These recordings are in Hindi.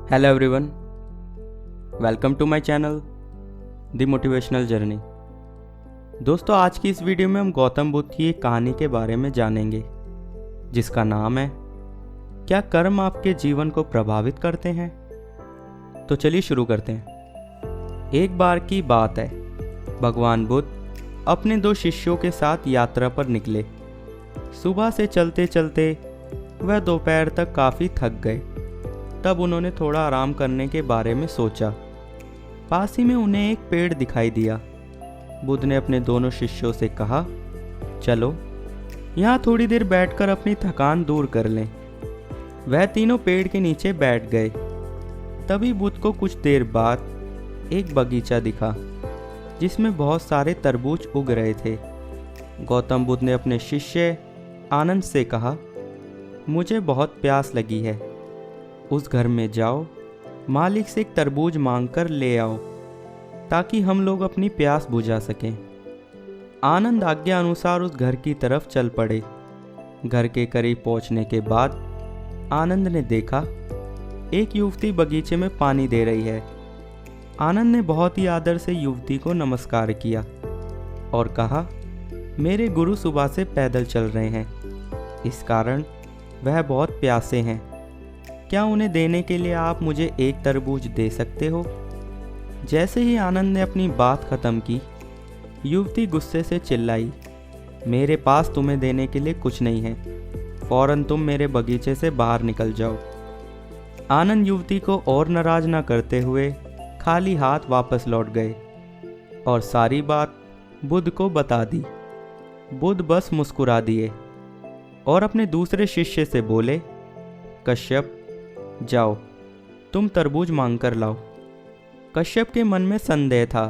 Hello everyone, welcome to my channel the motivational journey. दोस्तों, आज की इस वीडियो में हम गौतम बुद्ध की एक कहानी के बारे में जानेंगे जिसका नाम है क्या कर्म आपके जीवन को प्रभावित करते हैं। तो चलिए शुरू करते हैं। एक बार की बात है, भगवान बुद्ध अपने 2 शिष्यों के साथ यात्रा पर निकले। सुबह से चलते चलते वह दोपहर तक काफ़ी थक गए। तब उन्होंने थोड़ा आराम करने के बारे में सोचा। पास ही में उन्हें एक पेड़ दिखाई दिया। बुद्ध ने अपने दोनों शिष्यों से कहा, चलो यहाँ थोड़ी देर बैठकर अपनी थकान दूर कर लें। वह तीनों पेड़ के नीचे बैठ गए। तभी बुद्ध को कुछ देर बाद एक बगीचा दिखा जिसमें बहुत सारे तरबूज उग रहे थे। गौतम बुद्ध ने अपने शिष्य आनंद से कहा, मुझे बहुत प्यास लगी है, उस घर में जाओ, मालिक से एक तरबूज मांगकर ले आओ ताकि हम लोग अपनी प्यास बुझा सकें। आनंद आज्ञा अनुसार उस घर की तरफ चल पड़े। घर के करीब पहुंचने के बाद आनंद ने देखा एक युवती बगीचे में पानी दे रही है। आनंद ने बहुत ही आदर से युवती को नमस्कार किया और कहा, मेरे गुरु सुबह से पैदल चल रहे हैं, इस कारण वह बहुत प्यासे हैं। क्या उन्हें देने के लिए आप मुझे एक तरबूज दे सकते हो? जैसे ही आनंद ने अपनी बात खत्म की, युवती गुस्से से चिल्लाई, मेरे पास तुम्हें देने के लिए कुछ नहीं है, फौरन तुम मेरे बगीचे से बाहर निकल जाओ। आनंद युवती को और नाराज न करते हुए खाली हाथ वापस लौट गए और सारी बात बुद्ध को बता दी। बुद्ध बस मुस्कुरा दिए और अपने दूसरे शिष्य से बोले, कश्यप जाओ, तुम तरबूज मांग कर लाओ। कश्यप के मन में संदेह था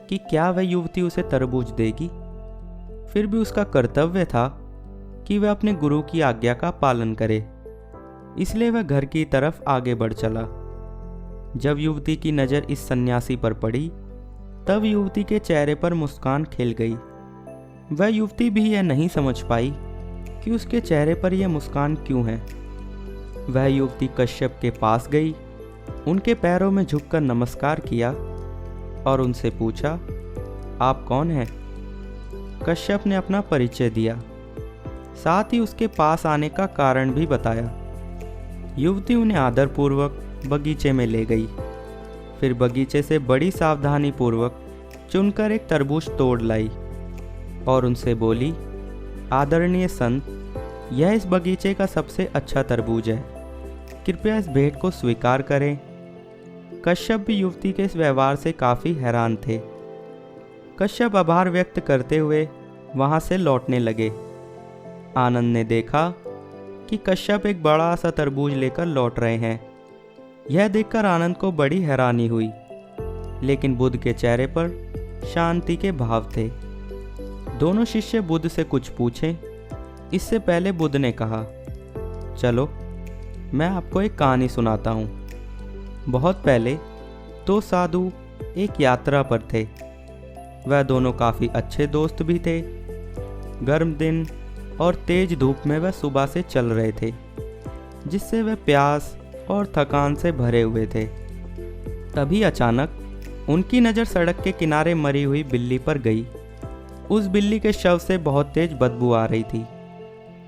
कि क्या वह युवती उसे तरबूज देगी। फिर भी उसका कर्तव्य था कि वह अपने गुरु की आज्ञा का पालन करे, इसलिए वह घर की तरफ आगे बढ़ चला। जब युवती की नज़र इस सन्यासी पर पड़ी, तब युवती के चेहरे पर मुस्कान खिल गई। वह युवती भी यह नहीं समझ पाई कि उसके चेहरे पर यह मुस्कान क्यों है। वह युवती कश्यप के पास गई, उनके पैरों में झुककर नमस्कार किया और उनसे पूछा, आप कौन हैं? कश्यप ने अपना परिचय दिया, साथ ही उसके पास आने का कारण भी बताया। युवती उन्हें आदरपूर्वक बगीचे में ले गई। फिर बगीचे से बड़ी सावधानी पूर्वक चुनकर एक तरबूज तोड़ लाई और उनसे बोली, आदरणीय संत, यह इस बगीचे का सबसे अच्छा तरबूज है, कृपया इस भेंट को स्वीकार करें। कश्यप भी युवती के इस व्यवहार से काफ़ी हैरान थे। कश्यप आभार व्यक्त करते हुए वहां से लौटने लगे। आनंद ने देखा कि कश्यप एक बड़ा सा तरबूज लेकर लौट रहे हैं। यह देखकर आनंद को बड़ी हैरानी हुई, लेकिन बुद्ध के चेहरे पर शांति के भाव थे। दोनों शिष्य बुद्ध से कुछ पूछें इससे पहले बुद्ध ने कहा, चलो मैं आपको एक कहानी सुनाता हूँ। बहुत पहले 2 साधु एक यात्रा पर थे। वह दोनों काफ़ी अच्छे दोस्त भी थे। गर्म दिन और तेज धूप में वह सुबह से चल रहे थे, जिससे वह प्यास और थकान से भरे हुए थे। तभी अचानक उनकी नज़र सड़क के किनारे मरी हुई बिल्ली पर गई। उस बिल्ली के शव से बहुत तेज बदबू आ रही थी।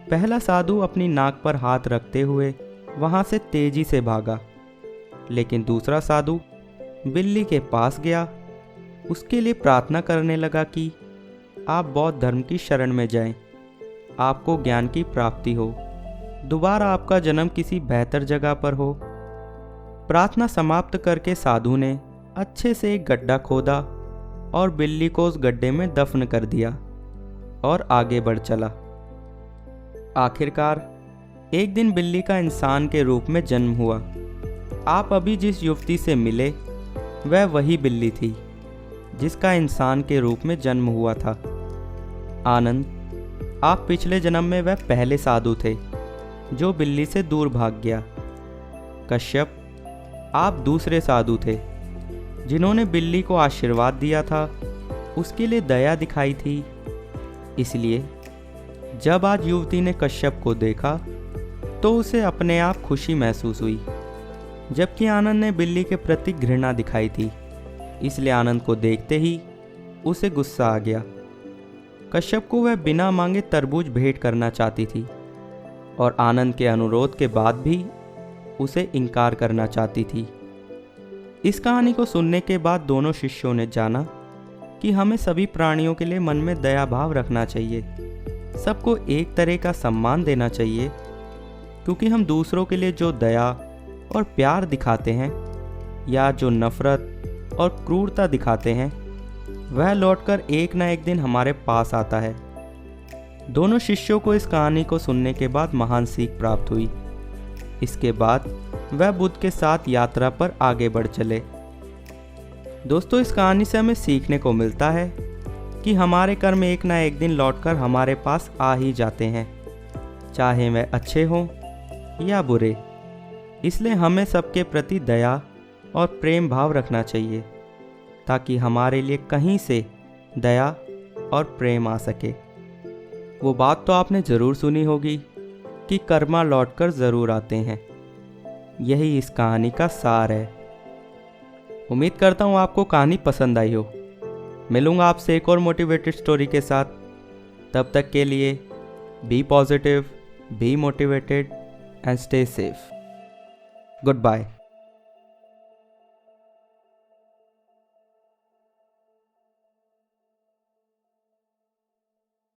पहला साधु अपनी नाक पर हाथ रखते हुए वहां से तेजी से भागा, लेकिन दूसरा साधु बिल्ली के पास गया, उसके लिए प्रार्थना करने लगा कि आप बौद्ध धर्म की शरण में जाएं, आपको ज्ञान की प्राप्ति हो, दोबारा आपका जन्म किसी बेहतर जगह पर हो। प्रार्थना समाप्त करके साधु ने अच्छे से एक गड्ढा खोदा और बिल्ली को उस गड्ढे में दफन कर दिया और आगे बढ़ चला। आखिरकार एक दिन बिल्ली का इंसान के रूप में जन्म हुआ। आप अभी जिस युवती से मिले वह वही बिल्ली थी जिसका इंसान के रूप में जन्म हुआ था। आनंद, आप पिछले जन्म में वह पहले साधु थे जो बिल्ली से दूर भाग गया। कश्यप, आप दूसरे साधु थे जिन्होंने बिल्ली को आशीर्वाद दिया था, उसके लिए दया दिखाई थी। इसलिए जब आज युवती ने कश्यप को देखा तो उसे अपने आप खुशी महसूस हुई। जबकि आनंद ने बिल्ली के प्रति घृणा दिखाई थी, इसलिए आनंद को देखते ही उसे गुस्सा आ गया। कश्यप को वह बिना मांगे तरबूज भेंट करना चाहती थी और आनंद के अनुरोध के बाद भी उसे इनकार करना चाहती थी। इस कहानी को सुनने के बाद दोनों शिष्यों ने जाना कि हमें सभी प्राणियों के लिए मन में दया भाव रखना चाहिए, सबको एक तरह का सम्मान देना चाहिए, क्योंकि हम दूसरों के लिए जो दया और प्यार दिखाते हैं या जो नफरत और क्रूरता दिखाते हैं वह लौटकर एक ना एक दिन हमारे पास आता है। दोनों शिष्यों को इस कहानी को सुनने के बाद महान सीख प्राप्त हुई। इसके बाद वह बुद्ध के साथ यात्रा पर आगे बढ़ चले। दोस्तों, इस कहानी से हमें सीखने को मिलता है कि हमारे कर्म एक ना एक दिन लौटकर हमारे पास आ ही जाते हैं, चाहे वह अच्छे हों या बुरे। इसलिए हमें सबके प्रति दया और प्रेम भाव रखना चाहिए ताकि हमारे लिए कहीं से दया और प्रेम आ सके। वो बात तो आपने ज़रूर सुनी होगी कि कर्मा लौटकर ज़रूर आते हैं। यही इस कहानी का सार है। उम्मीद करता हूँ आपको कहानी पसंद आई हो। मिलूँगा आपसे एक और मोटिवेटेड स्टोरी के साथ। तब तक के लिए be positive, be motivated and stay safe. Good bye.